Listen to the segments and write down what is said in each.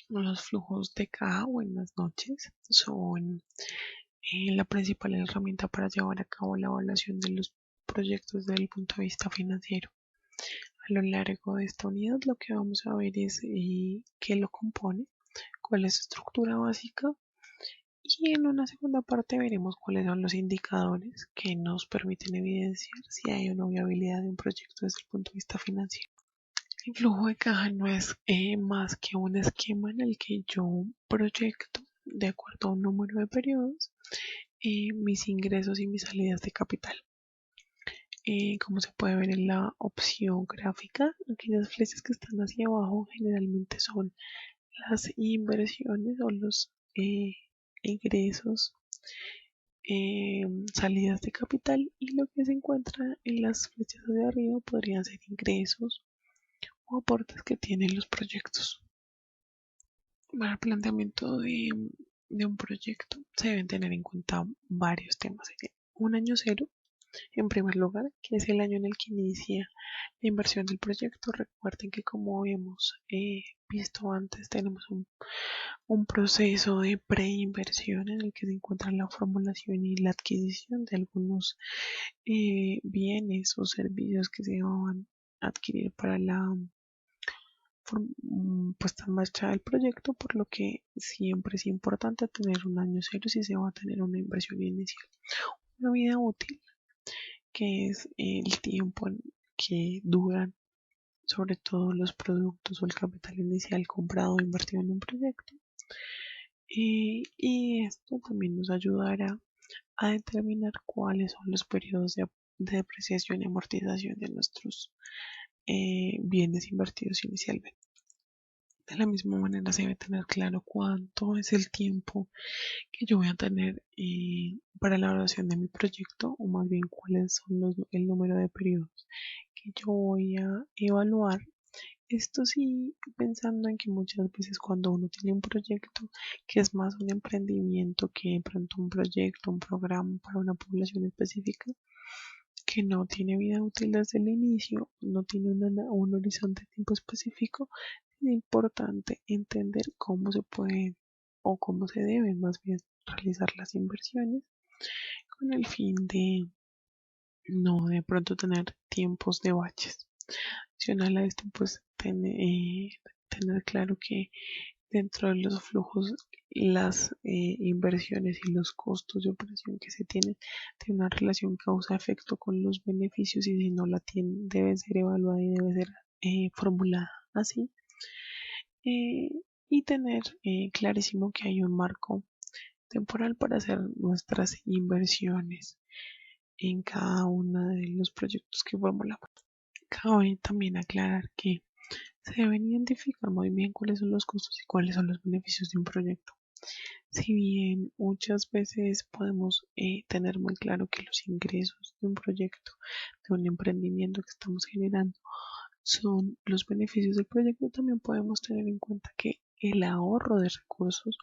Los flujos de caja, buenas noches, son la principal herramienta para llevar a cabo la evaluación de los proyectos desde el punto de vista financiero. A lo largo de esta unidad lo que vamos a ver es qué lo compone, cuál es su estructura básica y en una segunda parte veremos cuáles son los indicadores que nos permiten evidenciar si hay una viabilidad de un proyecto desde el punto de vista financiero. El flujo de caja no es más que un esquema en el que yo proyecto de acuerdo a un número de periodos mis ingresos y mis salidas de capital. Como se puede ver en la opción gráfica, aquellas flechas que están hacia abajo generalmente son las inversiones o los ingresos, salidas de capital, y lo que se encuentra en las flechas de arriba podrían ser ingresos o aportes que tienen los proyectos. Para el planteamiento de un proyecto se deben tener en cuenta varios temas. Un año cero, en primer lugar, que es el año en el que inicia la inversión del proyecto. Recuerden que, como hemos visto antes, tenemos un proceso de preinversión en el que se encuentra la formulación y la adquisición de algunos bienes o servicios que se van a adquirir para la puesta en marcha del proyecto, por lo que siempre es importante tener un año cero si se va a tener una inversión inicial. Una vida útil, que es el tiempo en que duran sobre todo los productos o el capital inicial comprado o invertido en un proyecto. Y esto también nos ayudará a determinar cuáles son los periodos de depreciación y amortización de nuestros bienes invertidos inicialmente. De la misma manera se debe tener claro cuánto es el tiempo que yo voy a tener para la evaluación de mi proyecto, o más bien cuáles son el número de periodos que yo voy a evaluar. Esto sí, pensando en que muchas veces cuando uno tiene un proyecto que es más un emprendimiento que de pronto un proyecto, un programa para una población específica, que no tiene vida útil desde el inicio, no tiene un horizonte de tiempo específico, es importante entender cómo se pueden o cómo se deben más bien realizar las inversiones con el fin de no de pronto tener tiempos de baches. Adicional a esto, pues tener claro que dentro de los flujos las inversiones y los costos de operación que se tienen una relación causa-efecto con los beneficios, y si no la tienen debe ser evaluada y debe ser formulada así, eh, y tener clarísimo que hay un marco temporal para hacer nuestras inversiones en cada uno de los proyectos que formulamos. Cabe también aclarar que se deben identificar muy bien cuáles son los costos y cuáles son los beneficios de un proyecto. Si bien muchas veces podemos tener muy claro que los ingresos de un proyecto, de un emprendimiento que estamos generando, son los beneficios del proyecto, también podemos tener en cuenta que el ahorro de recursos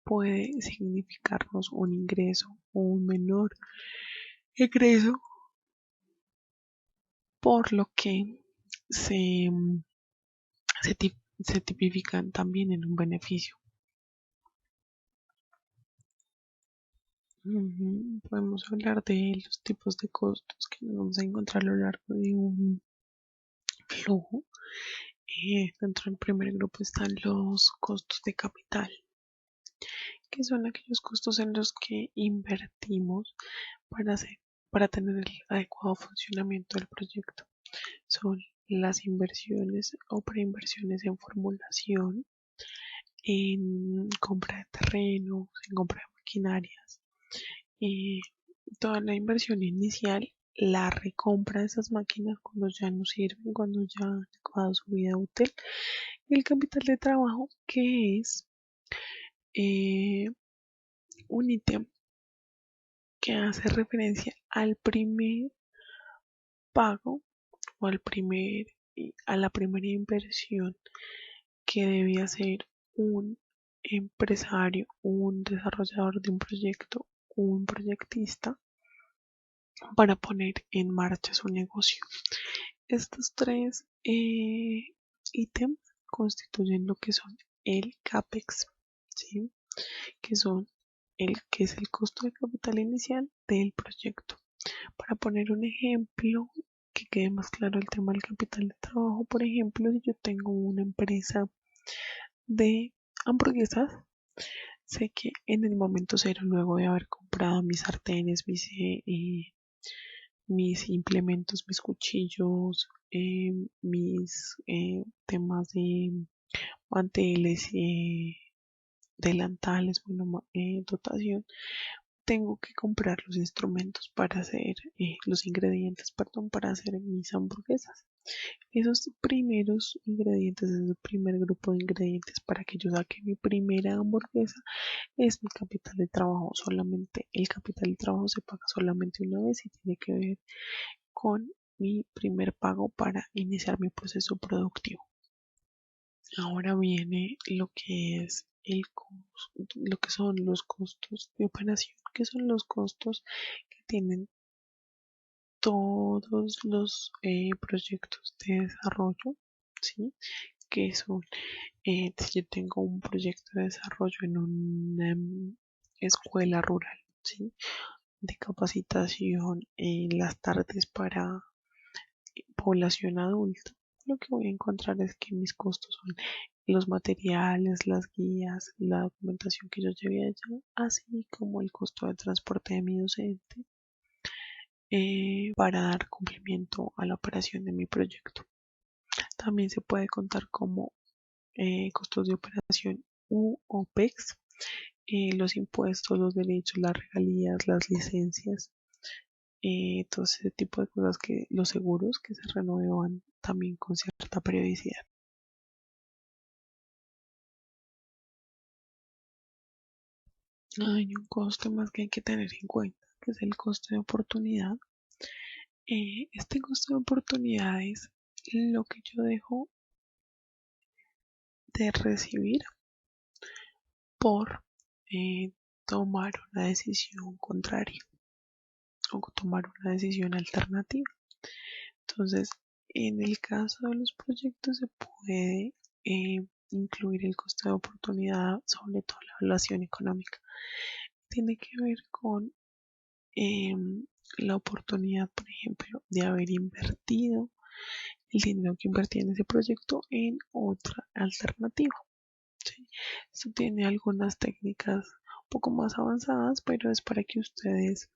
puede significarnos un ingreso o un menor ingreso, por lo que se, se tipifican también en un beneficio. Podemos hablar de los tipos de costos que nos vamos a encontrar a lo largo de un flujo. Dentro del primer grupo están los costos de capital, que son aquellos costos en los que invertimos para, hacer, para tener el adecuado funcionamiento del proyecto. Son las inversiones o preinversiones en formulación, en compra de terrenos, en compra de maquinarias, eh, toda la inversión inicial, la recompra de esas máquinas cuando ya no sirven, cuando ya han acabado su vida útil, y el capital de trabajo, que es eh, un ítem que hace referencia al primer pago o a la primera inversión que debía hacer un empresario, un desarrollador de un proyecto, un proyectista, para poner en marcha su negocio. Estos tres ítems constituyen lo que son el CAPEX, ¿sí? Que es el costo de capital inicial del proyecto. Para poner un ejemplo que quede más claro el tema del capital de trabajo, por ejemplo, si yo tengo una empresa de hamburguesas, sé que en el momento cero, luego de haber comprado mis sartenes, mis implementos, mis cuchillos, mis temas de manteles, delantales, bueno, dotación, tengo que comprar los instrumentos para hacer, los ingredientes, perdón, para hacer mis hamburguesas. Esos primeros ingredientes, ese primer grupo de ingredientes para que yo saque mi primera hamburguesa es mi capital de trabajo. Solamente el capital de trabajo se paga solamente una vez y tiene que ver con mi primer pago para iniciar mi proceso productivo. Ahora viene lo que es lo que son los costos de operación, que son los costos que tienen todos los proyectos de desarrollo, ¿sí? Que son, si yo tengo un proyecto de desarrollo en una escuela rural, ¿sí? De capacitación en las tardes para población adulta, lo que voy a encontrar es que mis costos son los materiales, las guías, la documentación que yo llevé allá, así como el costo de transporte de mi docente para dar cumplimiento a la operación de mi proyecto. También se puede contar como costos de operación u OPEX, los impuestos, los derechos, las regalías, las licencias, todo ese tipo de cosas, que los seguros que se renuevan también con cierta periodicidad. Hay un coste más que hay que tener en cuenta, que es el coste de oportunidad. Este coste de oportunidad es lo que yo dejo de recibir por tomar una decisión contraria o tomar una decisión alternativa. Entonces, en el caso de los proyectos se puede incluir el coste de oportunidad, sobre todo la evaluación económica. Tiene que ver con la oportunidad, por ejemplo, de haber invertido el dinero que invertí en ese proyecto en otra alternativa. ¿Sí? Esto tiene algunas técnicas un poco más avanzadas, pero es para que ustedes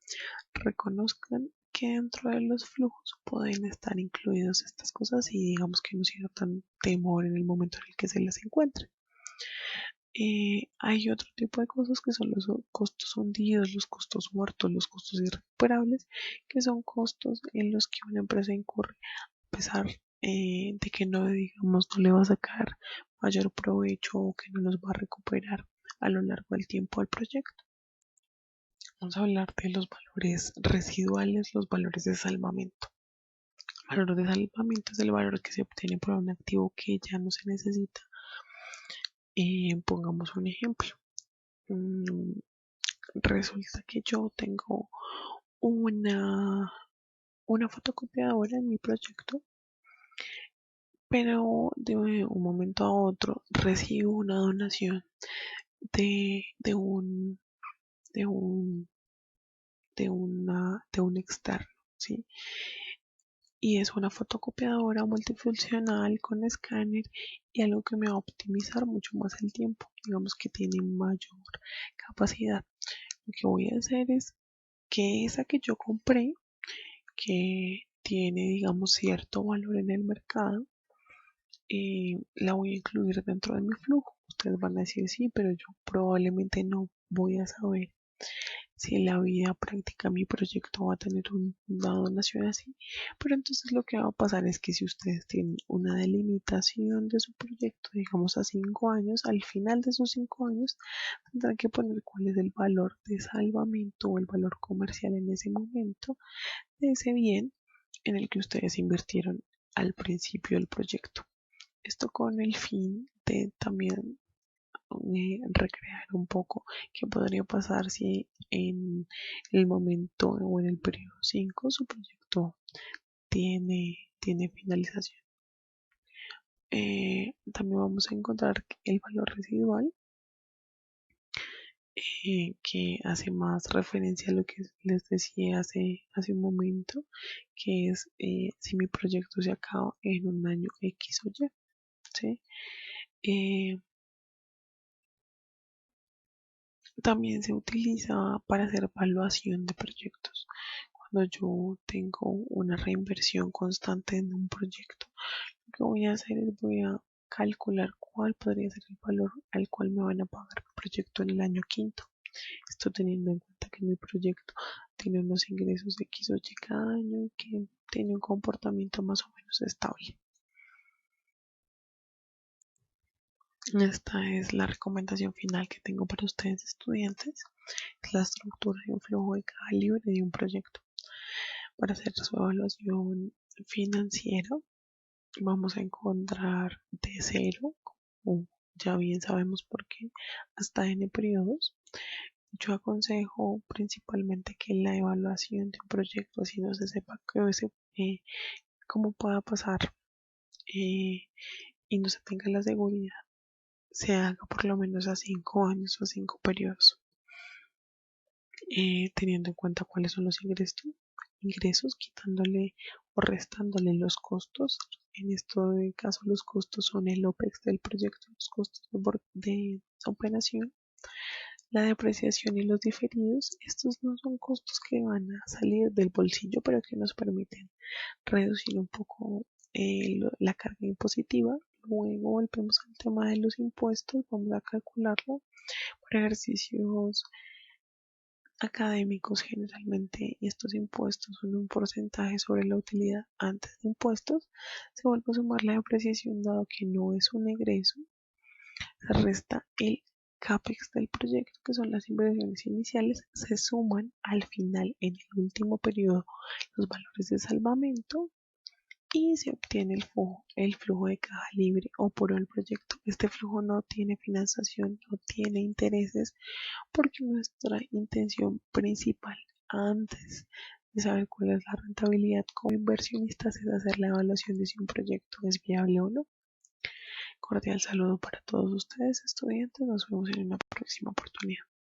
reconozcan que dentro de los flujos pueden estar incluidos estas cosas y digamos que no sientan temor en el momento en el que se las encuentren. Hay otro tipo de cosas que son los costos hundidos, los costos muertos, los costos irrecuperables, que son costos en los que una empresa incurre a pesar de que no, digamos, no le va a sacar mayor provecho o que no los va a recuperar a lo largo del tiempo al proyecto. Vamos a hablar de los valores residuales, los valores de salvamento. El valor de salvamento es el valor que se obtiene por un activo que ya no se necesita. Pongamos un ejemplo. Resulta que yo tengo una fotocopiadora en mi proyecto, pero de un momento a otro recibo una donación de un de un de un externo, ¿sí? Y es una fotocopiadora multifuncional con escáner y algo que me va a optimizar mucho más el tiempo, digamos que tiene mayor capacidad. Lo que voy a hacer es que esa que yo compré, que tiene, digamos, cierto valor en el mercado, la voy a incluir dentro de mi flujo. Ustedes van a decir sí, pero yo probablemente no voy a saber si en la vida práctica mi proyecto va a tener una donación así. Pero entonces lo que va a pasar es que si ustedes tienen una delimitación de su proyecto, digamos a 5 años, al final de esos 5 años tendrán que poner cuál es el valor de salvamento o el valor comercial en ese momento de ese bien en el que ustedes invirtieron al principio del proyecto. Esto con el fin de también recrear un poco qué podría pasar si en el momento o en el periodo 5 su proyecto tiene finalización. También vamos a encontrar el valor residual, que hace más referencia a lo que les decía hace un momento, que es si mi proyecto se acaba en un año X o Y, ¿sí? También se utiliza para hacer evaluación de proyectos. Cuando yo tengo una reinversión constante en un proyecto, lo que voy a hacer es voy a calcular cuál podría ser el valor al cual me van a pagar el proyecto en el año quinto. Esto teniendo en cuenta que mi proyecto tiene unos ingresos X o Y cada año y que tiene un comportamiento más o menos estable. Esta es la recomendación final que tengo para ustedes, estudiantes. Es la estructura y un flujo de caja libre de un proyecto. Para hacer su evaluación financiera, vamos a encontrar de cero, como ya bien sabemos por qué, hasta n periodos. Yo aconsejo principalmente que la evaluación de un proyecto, si no se sepa cómo pueda pasar, eh, y no se tenga la seguridad, se haga por lo menos a 5 años o a 5 periodos, teniendo en cuenta cuáles son los ingresos, quitándole o restándole los costos. En este caso, los costos son el OPEX del proyecto, los costos de operación, la depreciación y los diferidos. Estos no son costos que van a salir del bolsillo, pero que nos permiten reducir un poco la carga impositiva. Luego volvemos al tema de los impuestos, vamos a calcularlo por ejercicios académicos. Generalmente estos impuestos son un porcentaje sobre la utilidad antes de impuestos. Se vuelve a sumar la depreciación dado que no es un egreso. Se resta el CAPEX del proyecto, que son las inversiones iniciales. Se suman al final, en el último periodo, los valores de salvamento y se obtiene el flujo de caja libre o puro del proyecto. Este flujo no tiene financiación, no tiene intereses, porque nuestra intención principal antes de saber cuál es la rentabilidad como inversionistas es hacer la evaluación de si un proyecto es viable o no. Cordial saludo para todos ustedes, estudiantes. Nos vemos en una próxima oportunidad.